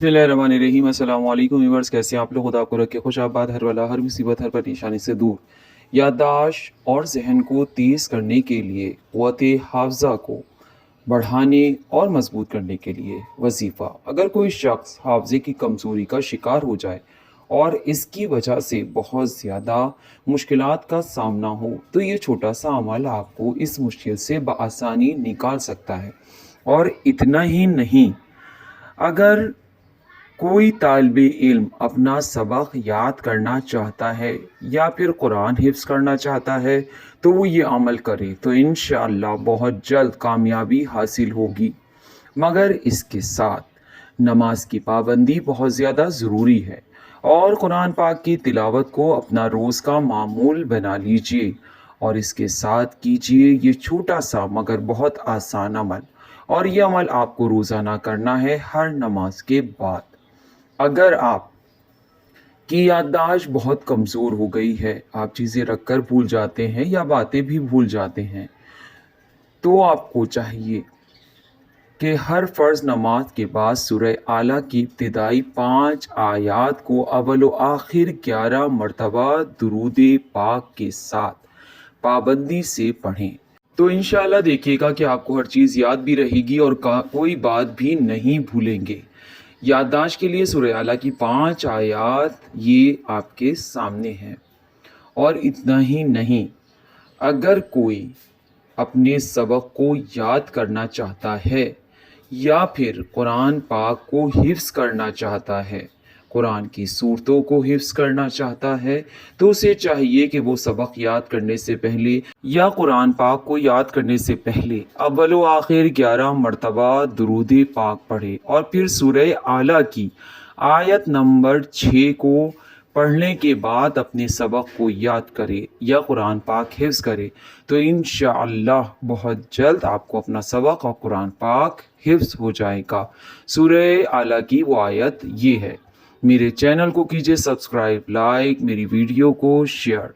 बिस्मिल्लाहिर्रहमानिर्रहीम। अस्सलाम वालेकुम व्यूअर्स, कैसे हैं आप लोग? खुदा आपको रखे खुश आबाद, हर वाला, हर मुसीबत, हर परेशानी से दूर। याददाश्त और जहन को तेज़ करने के लिए, क़ुव्वत हाफ़ज़ा को बढ़ाने और मजबूत करने के लिए वजीफ़ा। अगर कोई शख्स हाफ़ज़े की कमज़ोरी का शिकार हो जाए और इसकी वजह से बहुत ज़्यादा मुश्किलात का सामना हो, तो ये छोटा सा अमल आपको इस मुश्किल से बआसानी निकाल सकता है। और इतना ही नहीं, अगर कोई तालिबे इल्म अपना सबक याद करना चाहता है या फिर कुरान हिफ्ज़ करना चाहता है, तो वो ये अमल करे तो इंशाअल्लाह बहुत जल्द कामयाबी हासिल होगी। मगर इसके साथ नमाज की पाबंदी बहुत ज़्यादा ज़रूरी है और कुरान पाक की तिलावत को अपना रोज़ का मामूल बना लीजिए और इसके साथ कीजिए ये छोटा सा मगर बहुत आसान अमल। और ये अमल आपको रोज़ाना करना है हर नमाज के बाद। अगर आप की याददाश्त बहुत कमज़ोर हो गई है, आप चीज़ें रख कर भूल जाते हैं या बातें भी भूल जाते हैं, तो आपको चाहिए कि हर फ़र्ज़ नमाज के बाद सूरह आला की इब्तिदाई 5 आयात को अव्वल व आखिर 11 मरतबा दुरूद पाक के साथ पाबंदी से पढ़ें। तो इंशाअल्लाह देखिएगा कि आपको हर चीज़ याद भी रहेगी और कोई बात भी नहीं भूलेंगे। याददाश्त के लिए सूरह आला की 5 आयात ये आपके सामने हैं। और इतना ही नहीं, अगर कोई अपने सबक को याद करना चाहता है या फिर कुरान पाक को हिफ्ज़ करना चाहता है, कुरान की सूरतों को हिफ्ज़ करना चाहता है, तो उसे चाहिए कि वो सबक याद करने से पहले या कुरान पाक को याद करने से पहले अव्वल व आखिर 11 मरतबा दुरूद पाक पढ़े और फिर सूरह आला की आयत नंबर 6 को पढ़ने के बाद अपने सबक को याद करे या कुरान पाक हिफ्ज़ करे, तो इंशाअल्लाह बहुत जल्द आपको अपना सबक और कुरान पाक हिफ्ज़ हो जाएगा। सूरह आला की वो आयत ये है। मेरे चैनल को कीजिए सब्सक्राइब, लाइक, मेरी वीडियो को शेयर।